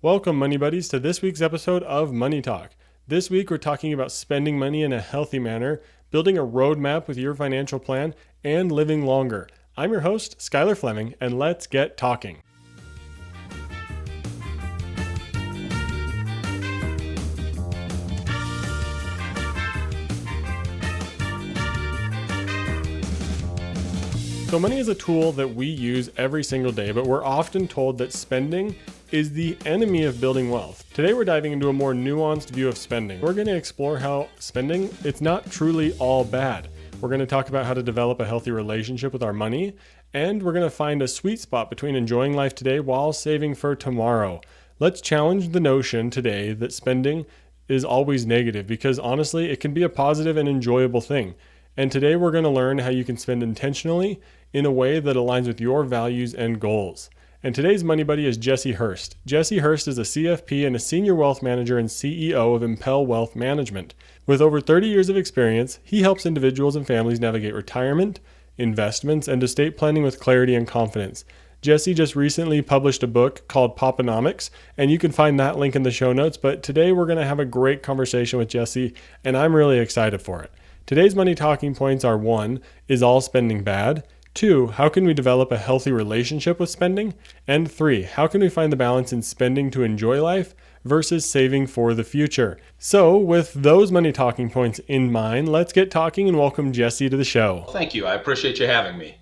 Welcome, Money Buddies, to this week's episode of Money Talk. This week, we're talking about spending money in a healthy manner, building a roadmap with your financial plan, and living longer. I'm your host, Skylar Fleming, and let's get talking. So money is a tool that we use every single day, but we're often told that spending is the enemy of building wealth. Today we're diving into a more nuanced view of spending. We're going to explore how spending, it's not truly all bad. We're going to talk about how to develop a healthy relationship with our money, and we're going to find a sweet spot between enjoying life today while saving for tomorrow. Let's challenge the notion today that spending is always negative, because honestly, it can be a positive and enjoyable thing. And today we're going to learn how you can spend intentionally in a way that aligns with your values and goals. And today's Money Buddy is Jesse Hurst. Jesse Hurst is a CFP and a senior wealth manager and CEO of Impel Wealth Management. With over 30 years of experience, he helps individuals and families navigate retirement, investments, and estate planning with clarity and confidence. Jesse just recently published a book called Poponomics, and you can find that link in the show notes. But today we're going to have a great conversation with Jesse, and I'm really excited for it. Today's money talking points are: 1, is all spending bad? 2, how can we develop a healthy relationship with spending? And 3, how can we find the balance in spending to enjoy life versus saving for the future? So with those money talking points in mind, let's get talking and welcome Jesse to the show. Thank you. I appreciate you having me.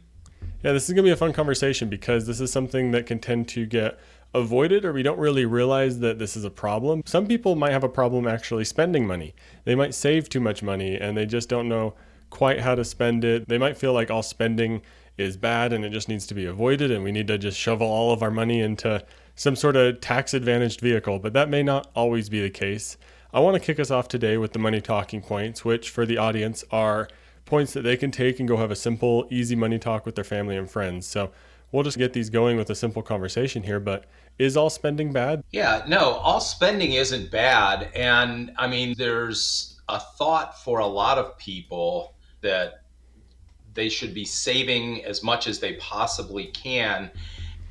Yeah, this is going to be a fun conversation because this is something that can tend to get avoided, or we don't really realize that this is a problem. Some people might have a problem actually spending money. They might save too much money and they just don't know quite how to spend it. They might feel like all spending is bad and it just needs to be avoided and we need to just shovel all of our money into some sort of tax advantaged vehicle, but that may not always be the case. I want to kick us off today with the money talking points, which for the audience are points that they can take and go have a simple, easy money talk with their family and friends. So we'll just get these going with a simple conversation here, but is all spending bad? Yeah, no, all spending isn't bad. And I mean, there's a thought for a lot of people that they should be saving as much as they possibly can.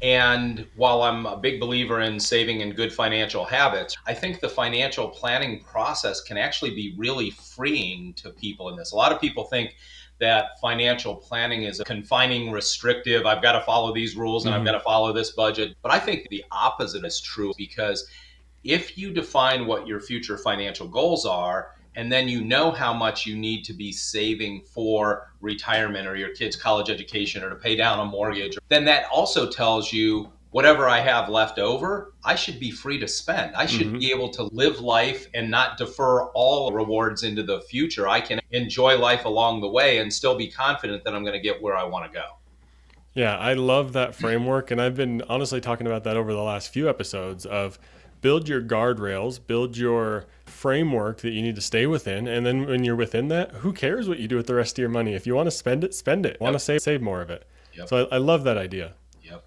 And while I'm a big believer in saving and good financial habits, I think the financial planning process can actually be really freeing to people in this. A lot of people think that financial planning is a confining, restrictive, I've got to follow these rules and I've got to follow this budget. But I think the opposite is true, because if you define what your future financial goals are, and then you know how much you need to be saving for retirement or your kids' college education or to pay down a mortgage, then that also tells you whatever I have left over, I should be free to spend. I should be able to live life and not defer all rewards into the future. I can enjoy life along the way and still be confident that I'm going to get where I want to go. Yeah, I love that framework. And I've been honestly talking about that over the last few episodes of build your guardrails, build your framework that you need to stay within. And then when you're within that, who cares what you do with the rest of your money? If you want to spend it, spend it. Want to save more of it. Yep. So I love that idea. Yep.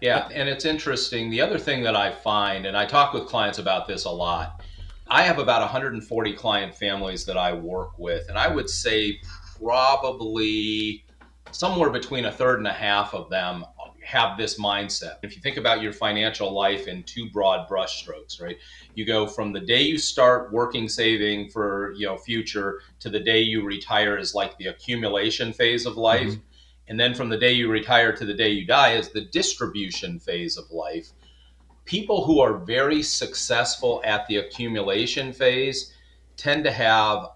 Yeah, and it's interesting. The other thing that I find, and I talk with clients about this a lot, I have about 140 client families that I work with, and I would say probably somewhere between a third and a half of them have this mindset. If you think about your financial life in two broad brushstrokes, right? You go from the day you start working, saving for, future, to the day you retire is like the accumulation phase of life. And then from the day you retire to the day you die is the distribution phase of life. People who are very successful at the accumulation phase tend to have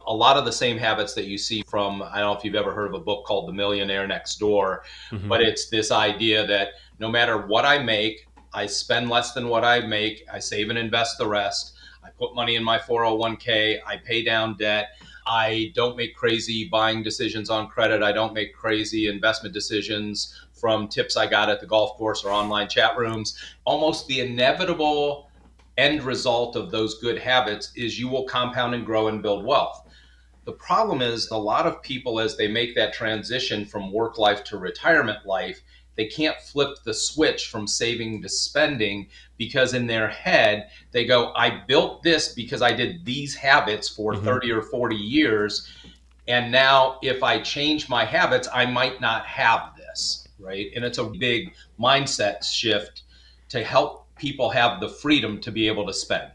a lot of the same habits that you see from, I don't know if you've ever heard of a book called The Millionaire Next Door, but it's this idea that no matter what I make, I spend less than what I make, I save and invest the rest, I put money in my 401k, I pay down debt, I don't make crazy buying decisions on credit, I don't make crazy investment decisions from tips I got at the golf course or online chat rooms. Almost the inevitable end result of those good habits is you will compound and grow and build wealth. The problem is a lot of people, as they make that transition from work life to retirement life, they can't flip the switch from saving to spending, because in their head, they go, I built this because I did these habits for 30 or 40 years. And now if I change my habits, I might not have this, right? And it's a big mindset shift to help people have the freedom to be able to spend.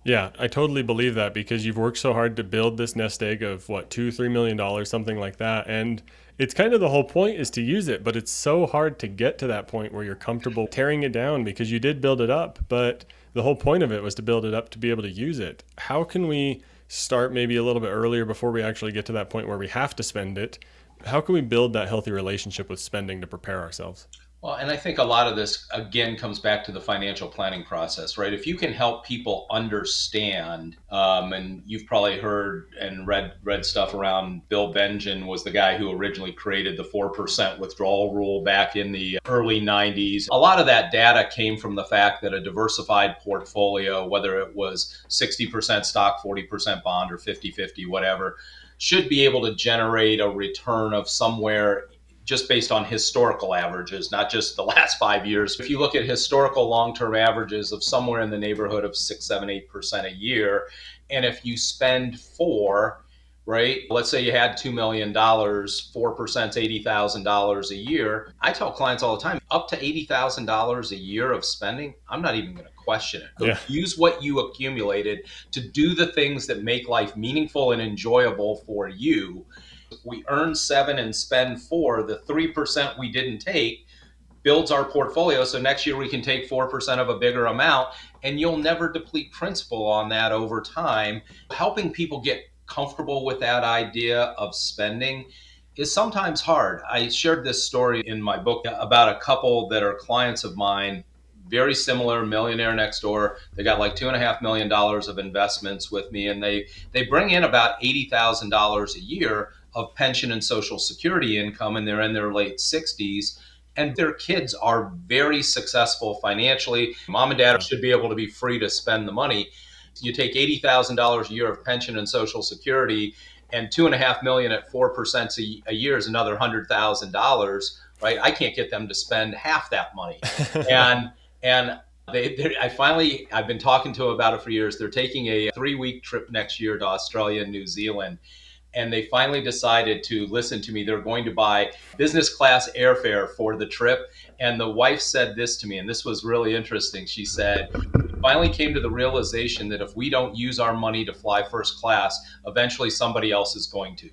Yeah, I totally believe that because you've worked so hard to build this nest egg of what, $2-3 million, something like that. And it's kind of the whole point is to use it, but it's so hard to get to that point where you're comfortable tearing it down because you did build it up. But the whole point of it was to build it up to be able to use it. How can we start maybe a little bit earlier before we actually get to that point where we have to spend it? How can we build that healthy relationship with spending to prepare ourselves? Well, and I think a lot of this, again, comes back to the financial planning process, right? If you can help people understand, and you've probably heard and read stuff around Bill Bengen was the guy who originally created the 4% withdrawal rule back in the early 90s. A lot of that data came from the fact that a diversified portfolio, whether it was 60% stock, 40% bond, or 50-50, whatever, should be able to generate a return of somewhere just based on historical averages, not just the last 5 years. If you look at historical long-term averages of somewhere in the neighborhood of 6, 7, 8% a year, and if you spend four, right? Let's say you had $2 million, 4% is $80,000 a year. I tell clients all the time, up to $80,000 a year of spending, I'm not even going to question it. Yeah. Use what you accumulated to do the things that make life meaningful and enjoyable for you. We earn 7 and spend 4, the 3% we didn't take builds our portfolio. So next year we can take 4% of a bigger amount, and you'll never deplete principal on that over time. Helping people get comfortable with that idea of spending is sometimes hard. I shared this story in my book about a couple that are clients of mine, very similar, millionaire next door. They got like $2.5 million of investments with me, and they bring in about $80,000 a year of pension and social security income, and they're in their late 60s. And their kids are very successful financially. Mom and dad should be able to be free to spend the money. You take $80,000 a year of pension and social security, and 2.5 million at 4% a year is another $100,000, right? I can't get them to spend half that money. And I've been talking to them about it for years. They're taking a 3-week trip next year to Australia and New Zealand. And they finally decided to listen to me. They're going to buy business class airfare for the trip. And the wife said this to me, and this was really interesting. She said, we finally came to the realization that if we don't use our money to fly first class, eventually somebody else is going to.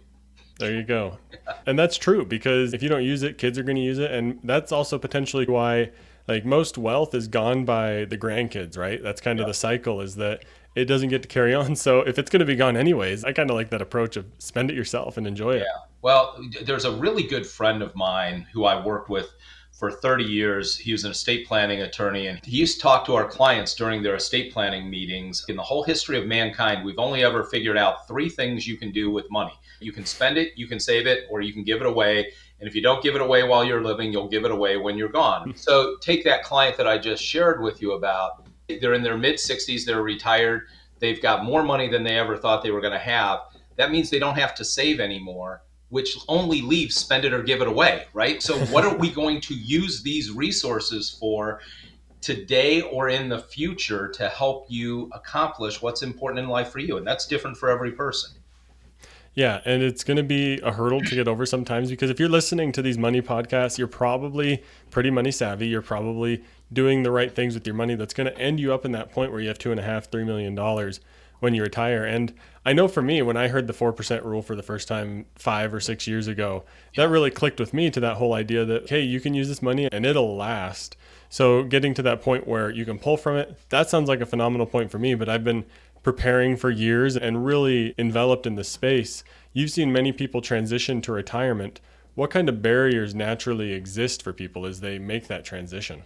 There you go. And that's true because if you don't use it, kids are going to use it. And that's also potentially why like most wealth is gone by the grandkids, right? That's kind of the cycle is that it doesn't get to carry on. So if it's going to be gone anyways, I kind of like that approach of spend it yourself and enjoy it. Yeah. Well, there's a really good friend of mine who I worked with for 30 years. He was an estate planning attorney, and he used to talk to our clients during their estate planning meetings. In the whole history of mankind, we've only ever figured out 3 things you can do with money. You can spend it, you can save it, or you can give it away. And if you don't give it away while you're living, you'll give it away when you're gone. So take that client that I just shared with you about. They're in their mid 60s, they're retired, they've got more money than they ever thought they were going to have. That means they don't have to save anymore, which only leaves spend it or give it away, right? So what are we going to use these resources for today or in the future to help you accomplish what's important in life for you? And that's different for every person. Yeah, and it's going to be a hurdle to get over sometimes because if you're listening to these money podcasts, you're probably pretty money savvy. You're probably doing the right things with your money. That's going to end you up in that point where you have $2.5-3 million when you retire. And I know for me, when I heard the 4% rule for the first time 5 or 6 years ago, that really clicked with me to that whole idea that, hey, you can use this money and it'll last. So getting to that point where you can pull from it, that sounds like a phenomenal point for me, but I've been preparing for years and really enveloped in the space. You've seen many people transition to retirement. What kind of barriers naturally exist for people as they make that transition?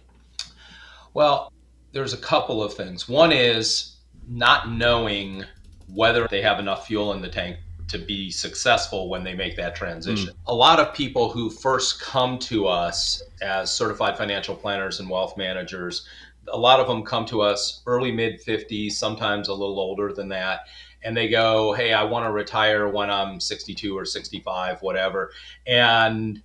Well, there's a couple of things. One is not knowing whether they have enough fuel in the tank to be successful when they make that transition. A lot of people who first come to us as certified financial planners and wealth managers, a lot of them come to us early mid 50s, sometimes a little older than that. And they go, hey, I want to retire when I'm 62 or 65, whatever. And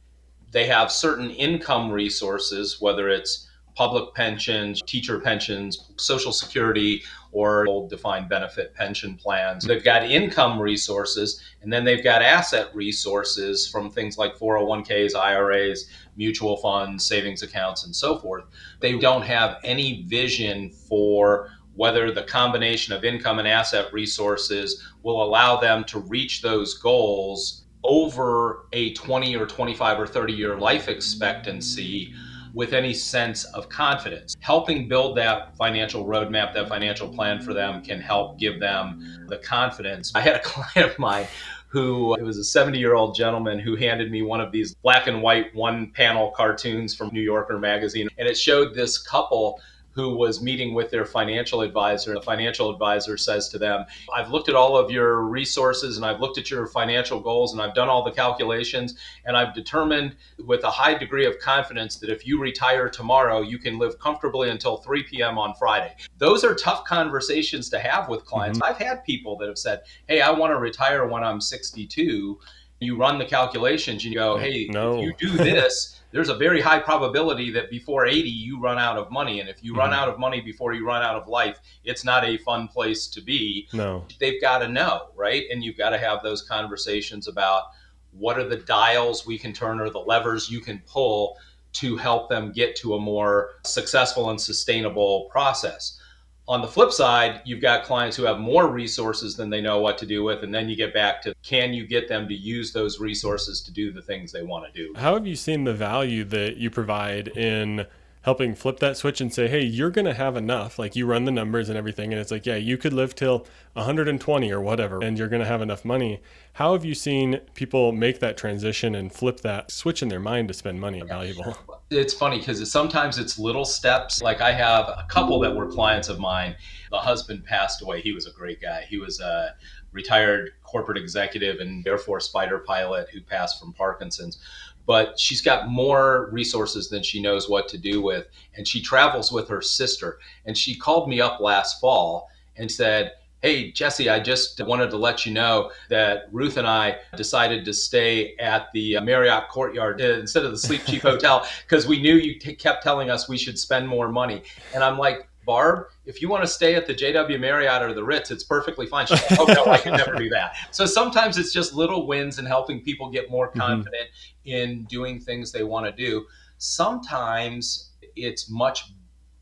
they have certain income resources, whether it's public pensions, teacher pensions, Social Security, or old defined benefit pension plans. They've got income resources, and then they've got asset resources from things like 401ks, IRAs, mutual funds, savings accounts, and so forth. They don't have any vision for whether the combination of income and asset resources will allow them to reach those goals over a 20 or 25 or 30-year life expectancy with any sense of confidence. Helping build that financial roadmap, that financial plan for them can help give them the confidence. I had a client of mine who, it was a 70-year-old gentleman who handed me one of these black and white one panel cartoons from New Yorker magazine. And it showed this couple who was meeting with their financial advisor. The financial advisor says to them, I've looked at all of your resources and I've looked at your financial goals and I've done all the calculations and I've determined with a high degree of confidence that if you retire tomorrow, you can live comfortably until 3 p.m. on Friday. Those are tough conversations to have with clients. I've had people that have said, hey, I want to retire when I'm 62. You run the calculations and you go, hey, No. if you do this, there's a very high probability that before 80, you run out of money. And if you run out of money before you run out of life, it's not a fun place to be. No. They've got to know, right? And you've got to have those conversations about what are the dials we can turn or the levers you can pull to help them get to a more successful and sustainable process. On the flip side, you've got clients who have more resources than they know what to do with. And then you get back to, can you get them to use those resources to do the things they want to do? How have you seen the value that you provide in helping flip that switch and say, hey, you're going to have enough? Like, you run the numbers and everything, and it's like, yeah, you could live till 120 or whatever, and you're going to have enough money. How have you seen people make that transition and flip that switch in their mind to spend money valuable? It's funny because sometimes it's little steps. Like, I have a couple that were clients of mine. The husband passed away. He was a great guy. He was a retired corporate executive and Air Force fighter pilot who passed from Parkinson's. But she's got more resources than she knows what to do with. And she travels with her sister. And she called me up last fall and said, hey, Jesse, I just wanted to let you know that Ruth and I decided to stay at the Marriott Courtyard instead of the Sleep Cheap Hotel because we knew you kept telling us we should spend more money. And I'm like, Barb, if you want to stay at the JW Marriott or the Ritz, it's perfectly fine. She's like, oh, no, I could never do that. So sometimes it's just little wins and helping people get more confident in doing things they want to do. Sometimes it's much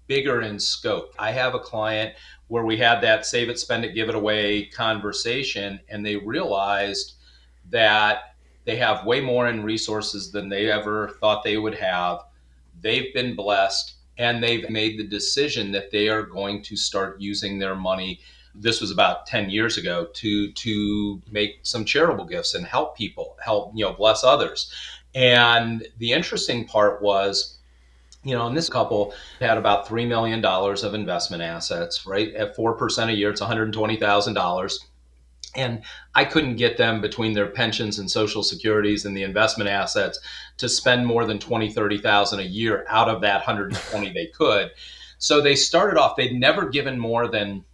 bigger in scope. I have a client where we had that save it, spend it, give it away conversation, and they realized that they have way more in resources than they ever thought they would have. They've been blessed, and they've made the decision that they are going to start using their money. This was about 10 years ago to make some charitable gifts and help people, bless others. And the interesting part was, and this couple had about $3 million of investment assets, right? At 4% a year, it's $120,000. And I couldn't get them between their pensions and social securities and the investment assets to spend more than $20,000, $30,000 a year out of that 120 they could. So they started off, they'd never given more than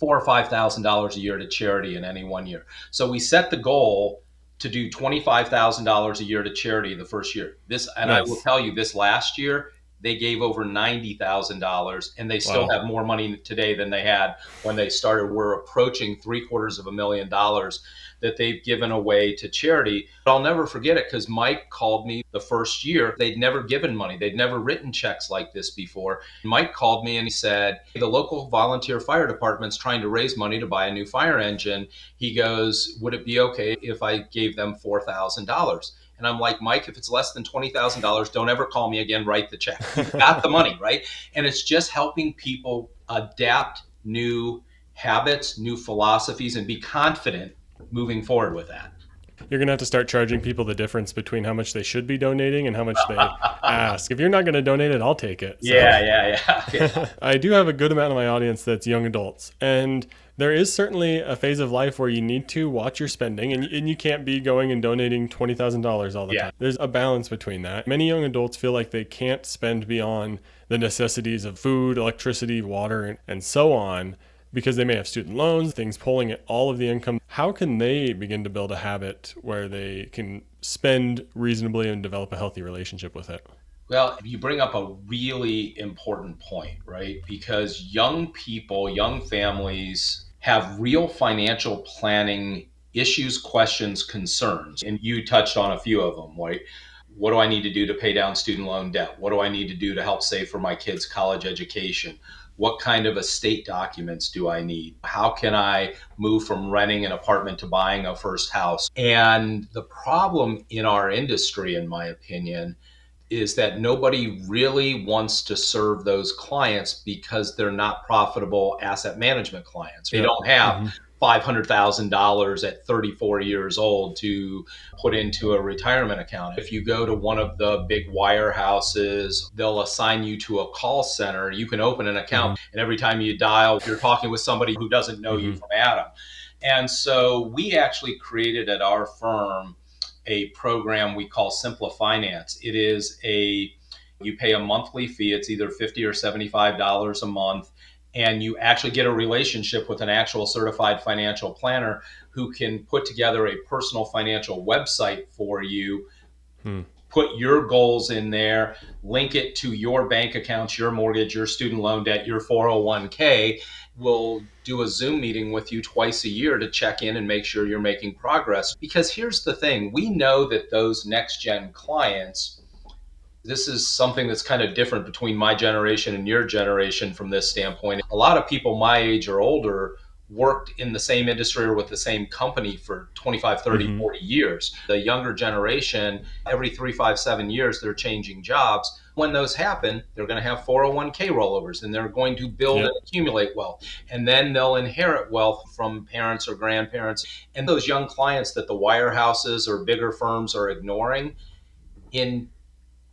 $4,000 or $5,000 a year to charity in any one year. So we set the goal to do $25,000 a year to charity the first year. Nice. I will tell you, this last year, they gave over $90,000, and they still have more money today than they had when they started. We're approaching $750,000 that they've given away to charity. But I'll never forget it because Mike called me the first year. They'd never given money. They'd never written checks like this before. Mike called me and he said, the local volunteer fire department's trying to raise money to buy a new fire engine. He goes, would it be okay if I gave them $4,000? And I'm like, Mike, if it's less than $20,000, don't ever call me again, write the check. You've got the money, right? And it's just helping people adapt new habits, new philosophies, and be confident moving forward with that. You're going to have to start charging people the difference between how much they should be donating and how much they ask. If you're not going to donate it, I'll take it. So. Yeah. I do have a good amount of my audience that's young adults. And there is certainly a phase of life where you need to watch your spending, and you can't be going and donating $20,000 all the time. There's a balance between that. Many young adults feel like they can't spend beyond the necessities of food, electricity, water, and so on, because they may have student loans, things pulling at all of the income. How can they begin to build a habit where they can spend reasonably and develop a healthy relationship with it? Well, you bring up a really important point, right? Because young people, young families have real financial planning issues, questions, concerns. And you touched on a few of them, right? What do I need to do to pay down student loan debt? What do I need to do to help save for my kids' college education? What kind of estate documents do I need? How can I move from renting an apartment to buying a first house? And the problem in our industry, in my opinion, is that nobody really wants to serve those clients because they're not profitable asset management clients. They Yep. don't have Mm-hmm. $500,000 at 34 years old to put into a retirement account. If you go to one of the big wirehouses, they'll assign you to a call center. You can open an Mm-hmm. account, and every time you dial, you're talking with somebody who doesn't know you Mm-hmm. from Adam. And so we actually created at our firm a program we call Simple Finance. It is you pay a monthly fee. It's either $50 or $75 a month. And you actually get a relationship with an actual certified financial planner who can put together a personal financial website for you, Hmm. put your goals in there, link it to your bank accounts, your mortgage, your student loan debt, your 401k. We'll do a Zoom meeting with you twice a year to check in and make sure you're making progress. Because here's the thing, we know that those next gen clients, this is something that's kind of different between my generation and your generation from this standpoint. A lot of people my age or older worked in the same industry or with the same company for 25, 30, Mm-hmm. 40 years. The younger generation, every 3, 5, 7 years, they're changing jobs. When those happen, they're going to have 401k rollovers and they're going to build and Yep. accumulate wealth. And then they'll inherit wealth from parents or grandparents. And those young clients that the wirehouses or bigger firms are ignoring, in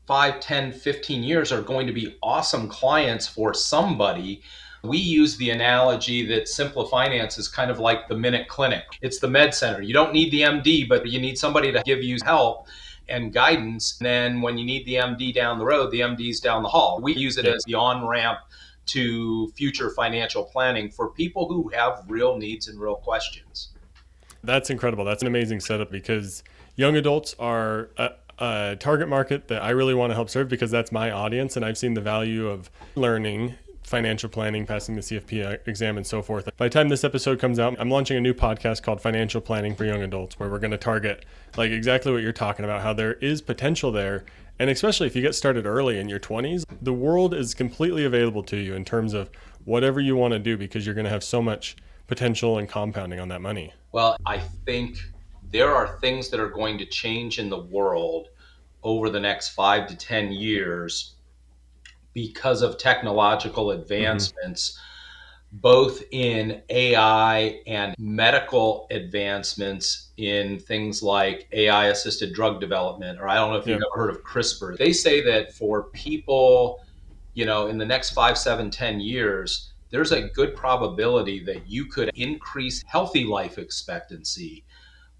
5, 10, 15 years are going to be awesome clients for somebody. We use the analogy that Simple Finance is kind of like the Minute Clinic. It's the med center. You don't need the MD, but you need somebody to give you help and guidance. And then when you need the MD down the road, the MD's down the hall. We use it Yep. as the on ramp to future financial planning for people who have real needs and real questions. That's incredible. That's an amazing setup because young adults are a target market that I really want to help serve because that's my audience. And I've seen the value of learning financial planning, passing the CFP exam, and so forth. By the time this episode comes out, I'm launching a new podcast called Financial Planning for Young Adults, where we're going to target like exactly what you're talking about, how there is potential there. And especially if you get started early in your 20s, the world is completely available to you in terms of whatever you want to do because you're going to have so much potential and compounding on that money. Well, I think there are things that are going to change in the world over the next 5 to 10 years because of technological Mm-hmm. advancements, both in AI and medical advancements in things like AI assisted drug development, or I don't know if you've Yep. ever heard of CRISPR. They say that for people, in the next 5, 7, 10 years, there's a good probability that you could increase healthy life expectancy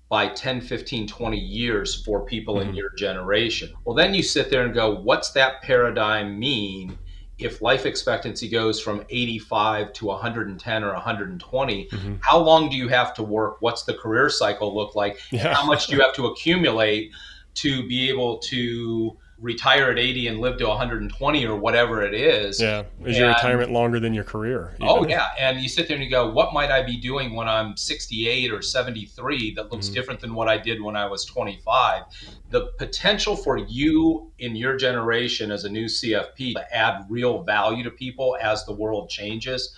by 10, 15, 20 years for people in Mm-hmm. your generation. Well, then you sit there and go, what's that paradigm mean if life expectancy goes from 85 to 110 or 120? Mm-hmm. How long do you have to work? What's the career cycle look like? And Yeah. how much do you have to accumulate to be able to retire at 80 and live to 120 or whatever it is? Yeah. Is your And retirement longer than your career oh even? yeah, and you sit there and you go, what might I be doing when I'm 68 or 73 that looks Mm-hmm. different than what I did when I was 25? The potential for you in your generation as a new CFP to add real value to people as the world changes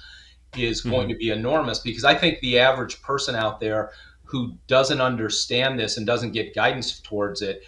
is going Mm-hmm. to be enormous, because I think the average person out there who doesn't understand this and doesn't get guidance towards it,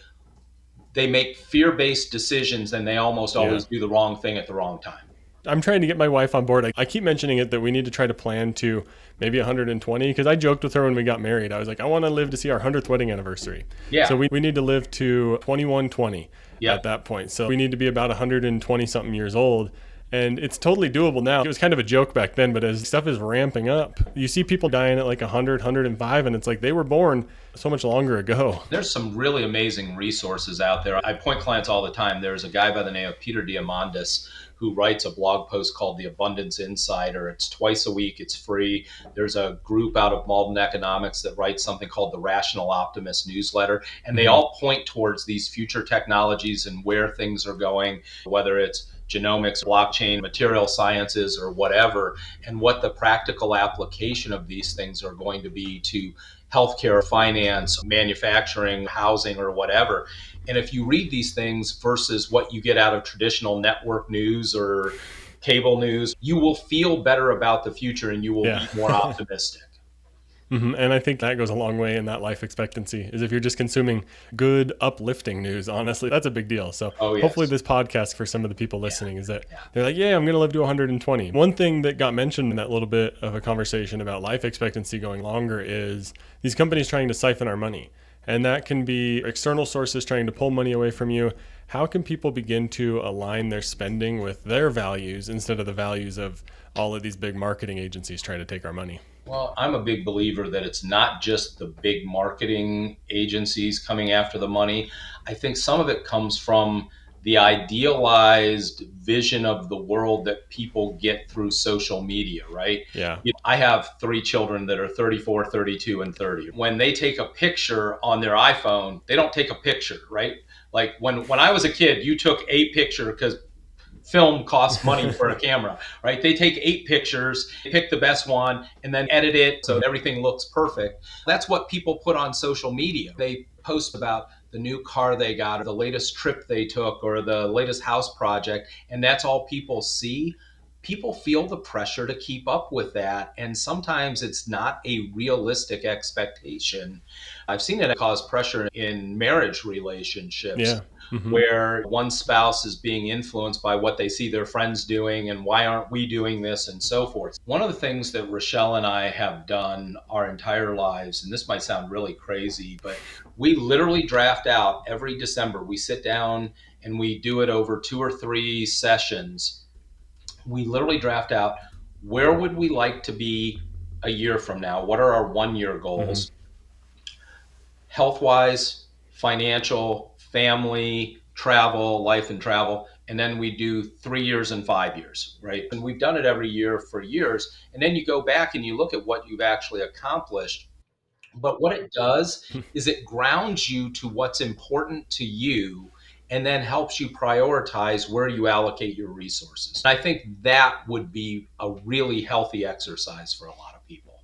they make fear-based decisions and they almost Yeah. always do the wrong thing at the wrong time. I'm trying to get my wife on board. I keep mentioning it that we need to try to plan to maybe 120 because I joked with her when we got married. I was like, I want to live to see our 100th wedding anniversary. Yeah. So we need to live to 2120 Yeah. at that point. So we need to be about 120 something years old. And it's totally doable now. It was kind of a joke back then, but as stuff is ramping up, you see people dying at like 100, 105, and it's like they were born so much longer ago. There's some really amazing resources out there. I point clients all the time. There's a guy by the name of Peter Diamandis who writes a blog post called The Abundance Insider. It's twice a week, it's free. There's a group out of Malden Economics that writes something called the Rational Optimist newsletter. And they all point towards these future technologies and where things are going, whether it's genomics, blockchain, material sciences, or whatever, and what the practical application of these things are going to be to healthcare, finance, manufacturing, housing, or whatever. And if you read these things versus what you get out of traditional network news or cable news, you will feel better about the future and you will be more optimistic. And I think that goes a long way in that life expectancy, is if you're just consuming good, uplifting news, honestly, that's a big deal. So hopefully this podcast for some of the people listening is that they're like, yeah, I'm going to live to 120. One thing that got mentioned in that little bit of a conversation about life expectancy going longer is these companies trying to siphon our money. And that can be external sources trying to pull money away from you. How can people begin to align their spending with their values instead of the values of all of these big marketing agencies trying to take our money? Well, I'm a big believer that it's not just the big marketing agencies coming after the money. I think some of it comes from the idealized vision of the world that people get through social media, right? Yeah. I have 3 children that are 34, 32, and 30. When they take a picture on their iPhone, they don't take a picture, right? Like when I was a kid, you took a picture because film costs money for a camera, right? They take 8 pictures, pick the best one, and then edit it so everything looks perfect. That's what people put on social media. They post about the new car they got, or the latest trip they took, or the latest house project, and that's all people see. People feel the pressure to keep up with that, and sometimes it's not a realistic expectation. I've seen it cause pressure in marriage relationships. Where one spouse is being influenced by what they see their friends doing and why aren't we doing this and so forth. One of the things that Rochelle and I have done our entire lives, and this might sound really crazy, but we literally draft out every December. We sit down and we do it over 2 or 3 sessions. We literally draft out, where would we like to be a year from now? What are our 1-year goals? Health-wise, financial, family, travel, life and travel, and then we do 3 years and 5 years, right? And we've done it every year for years. And then you go back and you look at what you've actually accomplished. But what it does is it grounds you to what's important to you and then helps you prioritize where you allocate your resources. And I think that would be a really healthy exercise for a lot of people.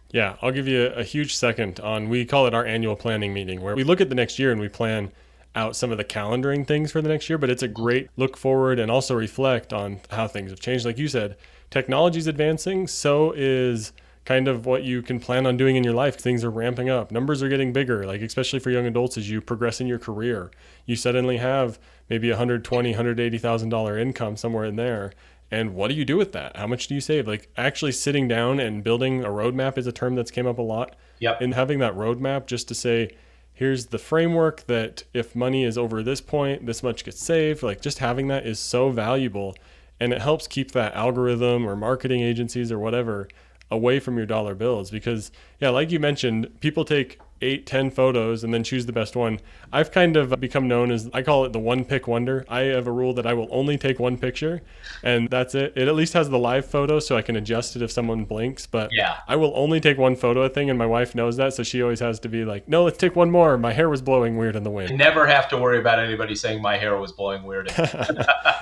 Yeah, I'll give you a huge second on, we call it our annual planning meeting, where we look at the next year and we plan out some of the calendaring things for the next year, but it's a great look forward and also reflect on how things have changed. Like you said, technology's advancing, so is kind of what you can plan on doing in your life. Things are ramping up. Numbers are getting bigger, like especially for young adults as you progress in your career. You suddenly have maybe $120,000, $180,000 income somewhere in there. And what do you do with that? How much do you save? Like actually sitting down and building a roadmap is a term that's came up a lot. Yep. And having that roadmap just to say, here's the framework that if money is over this point, this much gets saved. Like just having that is so valuable. And it helps keep that algorithm or marketing agencies or whatever away from your dollar bills. Because yeah, like you mentioned, people take 8-10 photos and then choose the best one. I've kind of become known as, I call it the one pick wonder. I have a rule that I will only take one picture and that's it. It at least has the live photo so I can adjust it if someone blinks, but I will only take one photo thing, and my wife knows that, so she always has to be like, no, let's take one more. My hair was blowing weird in the wind. I never have to worry about anybody saying my hair was blowing weird.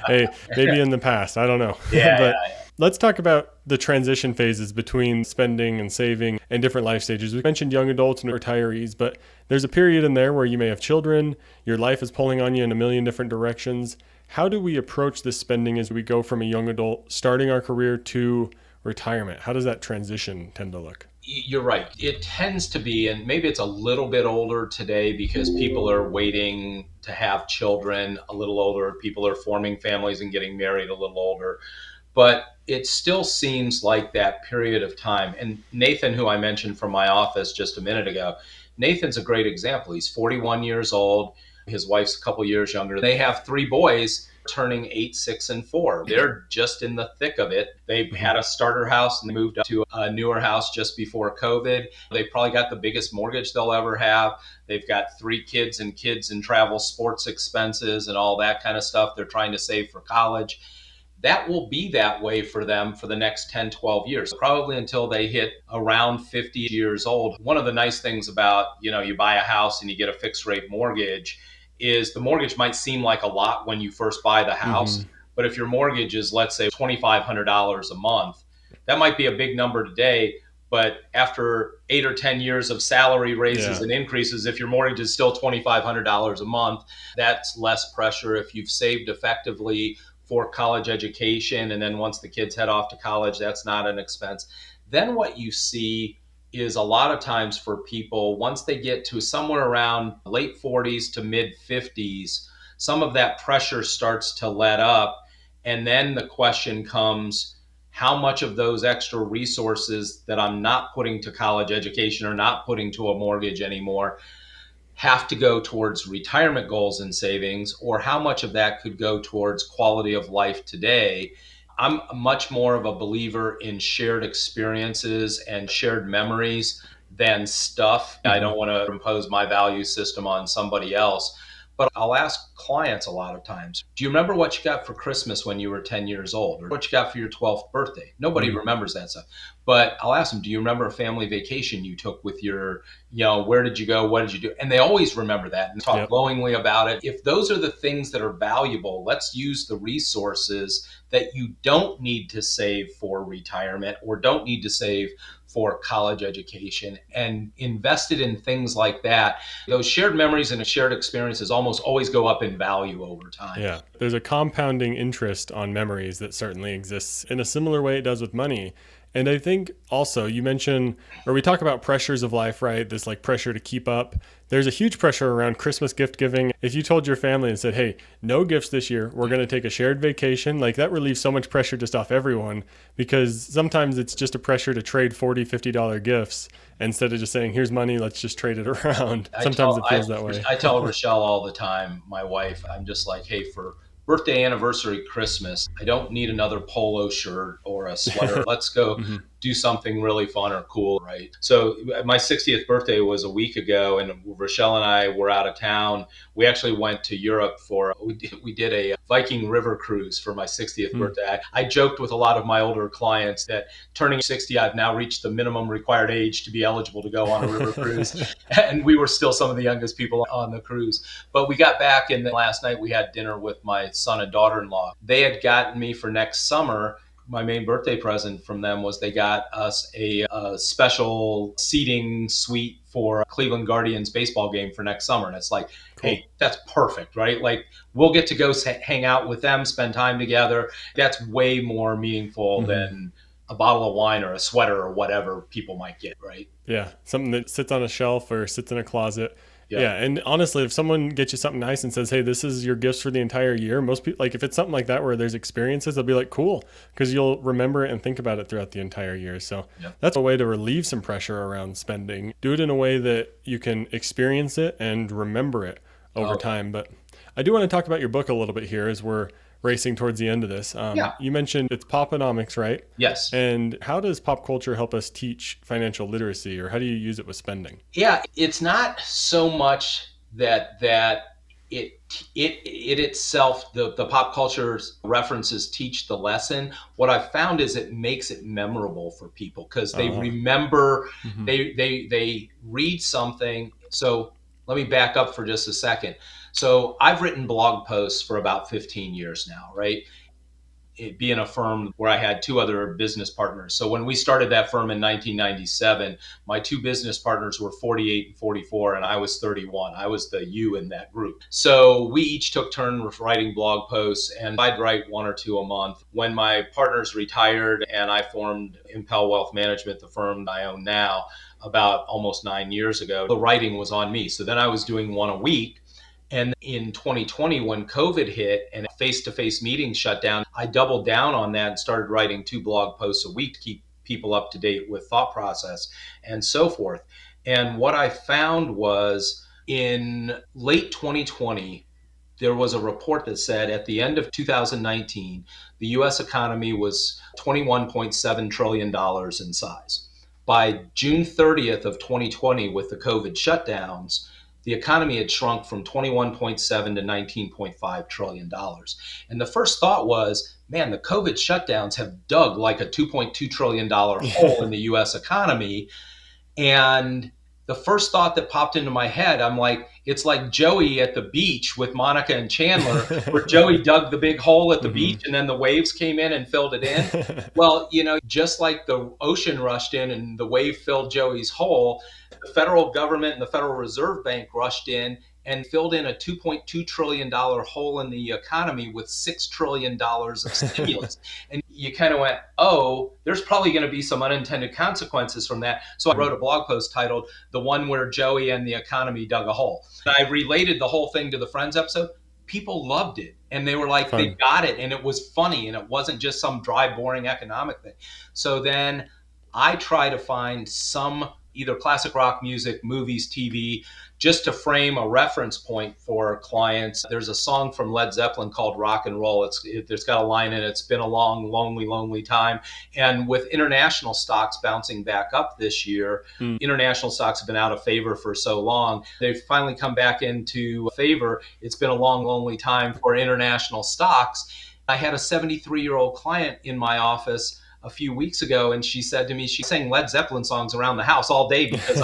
Hey, maybe in the past, I don't know. But let's talk about the transition phases between spending and saving and different life stages. We mentioned young adults and retirees, but there's a period in there where you may have children, your life is pulling on you in a million different directions. How do we approach this spending as we go from a young adult starting our career to retirement? How does that transition tend to look? You're right. It tends to be, and maybe it's a little bit older today because people are waiting to have children a little older. People are forming families and getting married a little older. But it still seems like that period of time. And Nathan, who I mentioned from my office just a minute ago, Nathan's a great example. He's 41 years old. His wife's a couple years younger. They have 3 boys turning 8, 6, and 4. They're just in the thick of it. They had a starter house and they moved up to a newer house just before COVID. They probably got the biggest mortgage they'll ever have. They've got 3 kids and travel, sports expenses and all that kind of stuff. They're trying to save for college. that will be that way for them for the next 10, 12 years, probably until they hit around 50 years old. One of the nice things about, you buy a house and you get a fixed rate mortgage is the mortgage might seem like a lot when you first buy the house. But if your mortgage is, let's say, $2,500 a month, that might be a big number today. But after 8 or 10 years of salary raises and increases, if your mortgage is still $2,500 a month, that's less pressure. If you've saved effectively for college education, and then once the kids head off to college, that's not an expense. Then what you see is a lot of times for people, once they get to somewhere around late 40s to mid 50s, some of that pressure starts to let up. And then the question comes, how much of those extra resources that I'm not putting to college education or not putting to a mortgage anymore have to go towards retirement goals and savings, or how much of that could go towards quality of life today? I'm much more of a believer in shared experiences and shared memories than stuff. I don't want to impose my value system on somebody else. But I'll ask clients a lot of times, do you remember what you got for Christmas when you were 10 years old? Or what you got for your 12th birthday? Nobody remembers that stuff. But I'll ask them, do you remember a family vacation you took with your, where did you go? What did you do? And they always remember that and talk glowingly about it. If those are the things that are valuable, let's use the resources that you don't need to save for retirement or don't need to save for college education and invested in things like that. Those shared memories and shared experiences almost always go up in value over time. Yeah, there's a compounding interest on memories that certainly exists in a similar way it does with money. And I think also you mentioned, or we talk about pressures of life, right? This like pressure to keep up. There's a huge pressure around Christmas gift giving. If you told your family and said, hey, no gifts this year, we're going to take a shared vacation, like that relieves so much pressure just off everyone, because sometimes it's just a pressure to trade $40, $50 gifts instead of just saying, here's money, let's just trade it around. Sometimes it feels that way. I tell Rochelle all the time, my wife, I'm just like, hey, for birthday, anniversary, Christmas, I don't need another polo shirt or a sweater. Let's go do something really fun or cool, right? So my 60th birthday was a week ago, and Rochelle and I were out of town. We actually went to Europe we did a Viking river cruise for my 60th birthday. I joked with a lot of my older clients that turning 60, I've now reached the minimum required age to be eligible to go on a river cruise. And we were still some of the youngest people on the cruise. But we got back, and then last night we had dinner with my son and daughter-in-law. They had gotten me for next summer. My main birthday present from them was they got us a special seating suite for a Cleveland Guardians baseball game for next summer. And it's like, cool. Hey, that's perfect, right? Like we'll get to go hang out with them, spend time together. That's way more meaningful than a bottle of wine or a sweater or whatever people might get, right? Yeah, something that sits on a shelf or sits in a closet. Yeah, and honestly, if someone gets you something nice and says, hey, this is your gifts for the entire year, most people, like if it's something like that where there's experiences, they'll be like, cool, because you'll remember it and think about it throughout the entire year. So that's a way to relieve some pressure around spending. Do it in a way that you can experience it and remember it over time. But I do want to talk about your book a little bit here as we're racing towards the end of this. You mentioned it's Poponomics, right? Yes. And how does pop culture help us teach financial literacy, or how do you use it with spending? Yeah, it's not so much that it itself, the pop culture references teach the lesson. What I've found is it makes it memorable for people because they remember, they read something. So let me back up for just a second. So I've written blog posts for about 15 years now, right? It being a firm where I had two other business partners. So when we started that firm in 1997, my two business partners were 48 and 44, and I was 31. I was the you in that group. So we each took turns writing blog posts, and I'd write one or two a month. When my partners retired and I formed Impel Wealth Management, the firm I own now, about almost 9 years ago, the writing was on me. So then I was doing one a week. And in 2020, when COVID hit and face-to-face meetings shut down, I doubled down on that and started writing 2 blog posts a week to keep people up to date with thought process and so forth. And what I found was in late 2020, there was a report that said at the end of 2019, the US economy was $21.7 trillion in size. By June 30th of 2020, with the COVID shutdowns, the economy had shrunk from 21.7 to 19.5 trillion dollars. And the first thought was, man, the COVID shutdowns have dug like a 2.2 trillion dollar hole in the US economy. And the first thought that popped into my head, I'm like, it's like Joey at the beach with Monica and Chandler, where Joey dug the big hole at the beach and then the waves came in and filled it in. Well, just like the ocean rushed in and the wave filled Joey's hole, the federal government and the Federal Reserve Bank rushed in and filled in a $2.2 trillion hole in the economy with $6 trillion of stimulus. And you kind of went, oh, there's probably going to be some unintended consequences from that. So I wrote a blog post titled, The One Where Joey and the Economy Dug a Hole. And I related the whole thing to the Friends episode. People loved it. And they were like, They got it. And it was funny. And it wasn't just some dry, boring economic thing. So then I try to find some either classic rock music, movies, TV, just to frame a reference point for clients. There's a song from Led Zeppelin called Rock and Roll. There's got a line in it, it's been a long, lonely, lonely time. And with international stocks bouncing back up this year, international stocks have been out of favor for so long. They've finally come back into favor. It's been a long, lonely time for international stocks. I had a 73-year-old client in my office a few weeks ago, and she said to me, she sang Led Zeppelin songs around the house all day because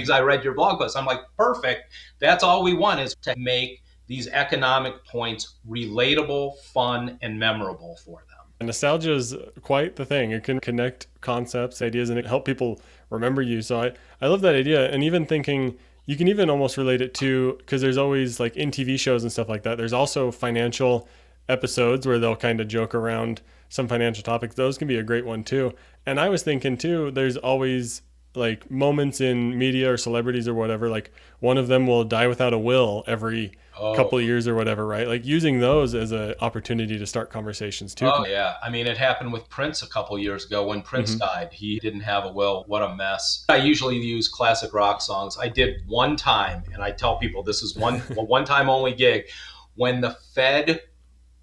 I read your blog post. I'm like, perfect. That's all we want, is to make these economic points relatable, fun, and memorable for them. And nostalgia is quite the thing. It can connect concepts, ideas, and it help people remember you. So I love that idea. And even thinking, you can even almost relate it to, because there's always like in TV shows and stuff like that, there's also financial episodes where they'll kind of joke around some financial topics. Those can be a great one too. And I was thinking too, there's always like moments in media or celebrities or whatever, like one of them will die without a will every couple of years or whatever, right? Like using those as an opportunity to start conversations too. Oh yeah. I mean, it happened with Prince a couple years ago when Prince died. He didn't have a will. What a mess. I usually use classic rock songs. I did one time, and I tell people this is a one-time only gig, when the Fed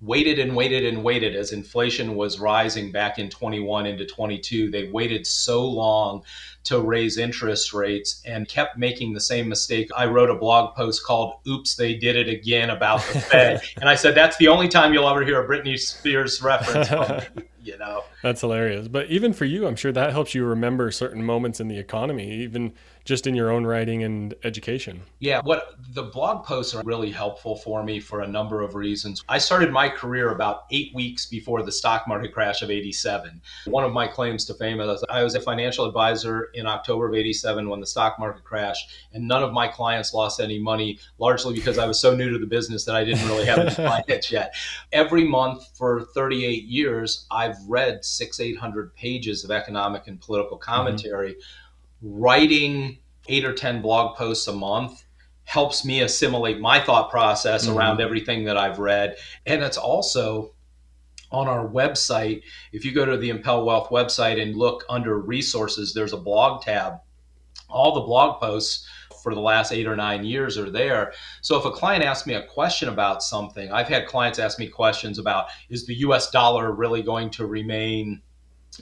waited and waited and waited as inflation was rising back in 21 into 22. They waited so long to raise interest rates and kept making the same mistake. I wrote a blog post called Oops, They Did It Again about the Fed. And I said, that's the only time you'll ever hear a Britney Spears reference from me. That's hilarious. But even for you, I'm sure that helps you remember certain moments in the economy, even just in your own writing and education. Yeah, what the blog posts are really helpful for me for a number of reasons. I started my career about 8 weeks before the stock market crash of 87. One of my claims to fame is I was a financial advisor in October of 87 when the stock market crashed, and none of my clients lost any money, largely because I was so new to the business that I didn't really have any clients yet. Every month for 38 years, I've read 800 pages of economic and political commentary. Writing 8 or 10 blog posts a month helps me assimilate my thought process around everything that I've read. And it's also on our website. If you go to the Impel Wealth website and look under resources, there's a blog tab. All the blog posts for the last 8 or 9 years are there. So if a client asks me a question about something, I've had clients ask me questions about, is the US dollar really going to remain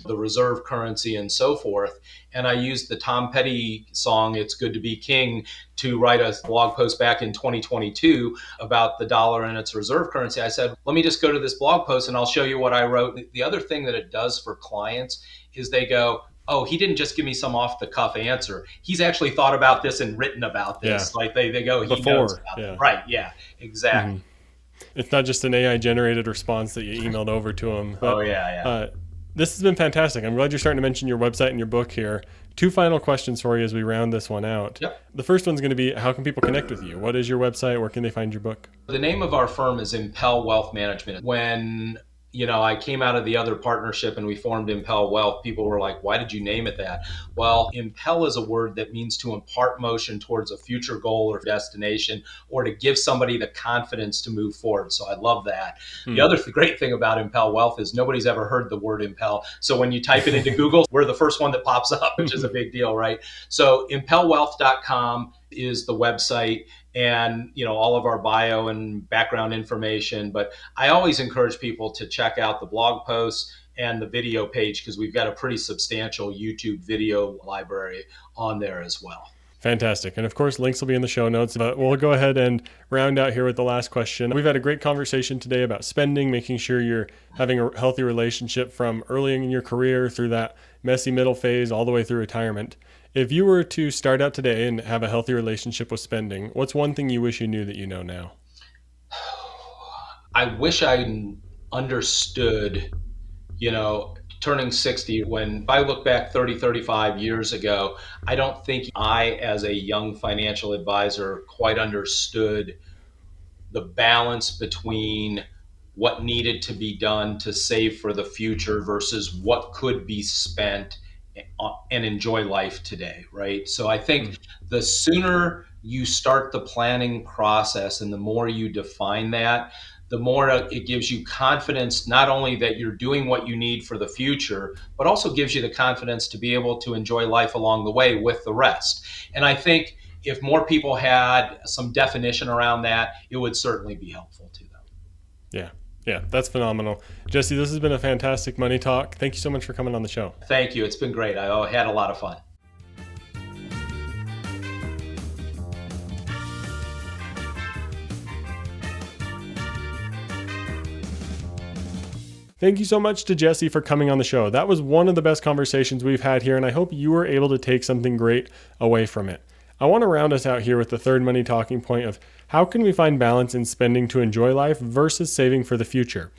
the reserve currency and so forth. And I used the Tom Petty song, It's Good to Be King, to write a blog post back in 2022 about the dollar and its reserve currency. I said, let me just go to this blog post and I'll show you what I wrote. The other thing that it does for clients is they go, oh, he didn't just give me some off the cuff answer. He's actually thought about this and written about this. Yeah. Like they go, he knows about it. Right. Yeah, exactly. It's not just an AI generated response that you emailed over to him. But, this has been fantastic. I'm glad you're starting to mention your website and your book here. 2 final questions for you as we round this one out. Yep. The first one's going to be, how can people connect with you? What is your website? Where can they find your book? The name of our firm is Impel Wealth Management. When I came out of the other partnership and we formed Impel Wealth, people were like, why did you name it that? Well, impel is a word that means to impart motion towards a future goal or destination, or to give somebody the confidence to move forward. So I love that. The other great thing about Impel Wealth is nobody's ever heard the word Impel. So when you type it into Google, we're the first one that pops up, which is a big deal, right? So impelwealth.com is the website, and all of our bio and background information. But I always encourage people to check out the blog posts and the video page, because we've got a pretty substantial YouTube video library on there as well. Fantastic. And of course, links will be in the show notes, but we'll go ahead and round out here with the last question. We've had a great conversation today about spending, making sure you're having a healthy relationship from early in your career through that messy middle phase all the way through retirement. If you were to start out today and have a healthy relationship with spending, what's one thing you wish you knew that you know now? I wish I understood, turning 60, when if I look back 30, 35 years ago, I don't think I, as a young financial advisor, quite understood the balance between what needed to be done to save for the future versus what could be spent and enjoy life today, right? So I think the sooner you start the planning process and the more you define that, the more it gives you confidence, not only that you're doing what you need for the future, but also gives you the confidence to be able to enjoy life along the way with the rest. And I think if more people had some definition around that, it would certainly be helpful to them. Yeah, that's phenomenal. Jesse, this has been a fantastic money talk. Thank you so much for coming on the show. Thank you. It's been great. I had a lot of fun. Thank you so much to Jesse for coming on the show. That was one of the best conversations we've had here, and I hope you were able to take something great away from it. I want to round us out here with the third money talking point of how can we find balance in spending to enjoy life versus saving for the future.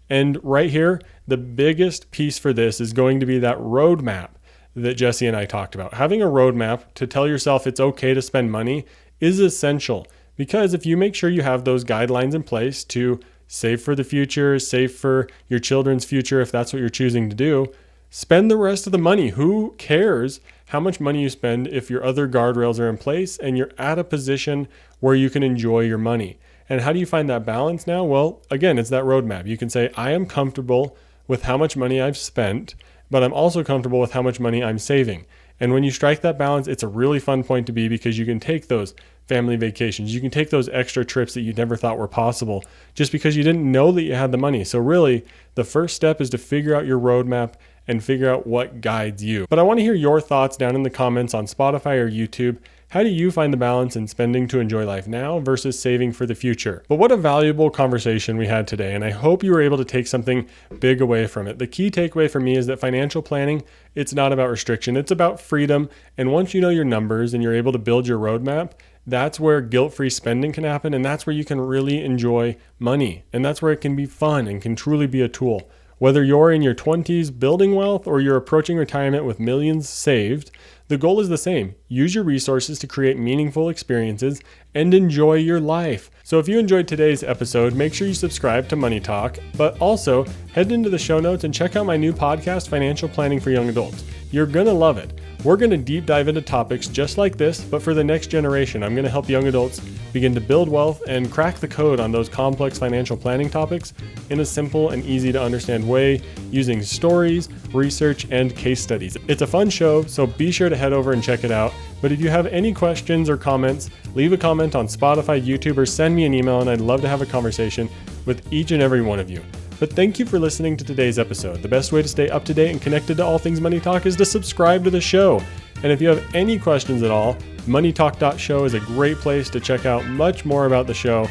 And right here, the biggest piece for this is going to be that roadmap that Jesse and I talked about. Having a roadmap to tell yourself it's okay to spend money is essential, because if you make sure you have those guidelines in place to save for the future, save for your children's future if that's what you're choosing to do, spend the rest of the money. Who cares how much money you spend if your other guardrails are in place and you're at a position where you can enjoy your money? And how do you find that balance now? Well, again, it's that roadmap. You can say, I am comfortable with how much money I've spent, but I'm also comfortable with how much money I'm saving. And when you strike that balance, it's a really fun point to be, because you can take those family vacations. You can take those extra trips that you never thought were possible just because you didn't know that you had the money. So really, the first step is to figure out your roadmap and figure out what guides you. But I want to hear your thoughts down in the comments on Spotify or YouTube. How do you find the balance in spending to enjoy life now versus saving for the future? But what a valuable conversation we had today, and I hope you were able to take something big away from it. The key takeaway for me is that financial planning, it's not about restriction, it's about freedom. And once you know your numbers and you're able to build your roadmap, that's where guilt-free spending can happen, and that's where you can really enjoy money. And that's where it can be fun and can truly be a tool. Whether you're in your 20s building wealth or you're approaching retirement with millions saved, the goal is the same. Use your resources to create meaningful experiences and enjoy your life. So if you enjoyed today's episode, make sure you subscribe to Money Talk, but also head into the show notes and check out my new podcast, Financial Planning for Young Adults. You're going to love it. We're going to deep dive into topics just like this, but for the next generation. I'm going to help young adults begin to build wealth and crack the code on those complex financial planning topics in a simple and easy to understand way using stories, research, and case studies. It's a fun show, so be sure to head over and check it out. But if you have any questions or comments, leave a comment on Spotify, YouTube, or send me an email, and I'd love to have a conversation with each and every one of you. But thank you for listening to today's episode. The best way to stay up to date and connected to all things Money Talk is to subscribe to the show. And if you have any questions at all, moneytalk.show is a great place to check out much more about the show.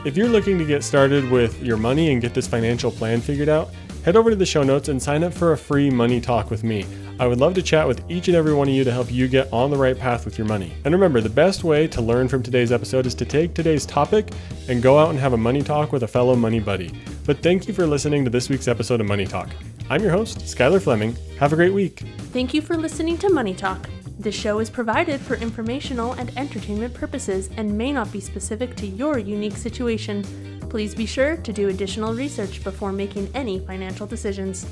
If you're looking to get started with your money and get this financial plan figured out, head over to the show notes and sign up for a free Money Talk with me. I would love to chat with each and every one of you to help you get on the right path with your money. And remember, the best way to learn from today's episode is to take today's topic and go out and have a money talk with a fellow money buddy. But thank you for listening to this week's episode of Money Talk. I'm your host, Skylar Fleming. Have a great week. Thank you for listening to Money Talk. This show is provided for informational and entertainment purposes and may not be specific to your unique situation. Please be sure to do additional research before making any financial decisions.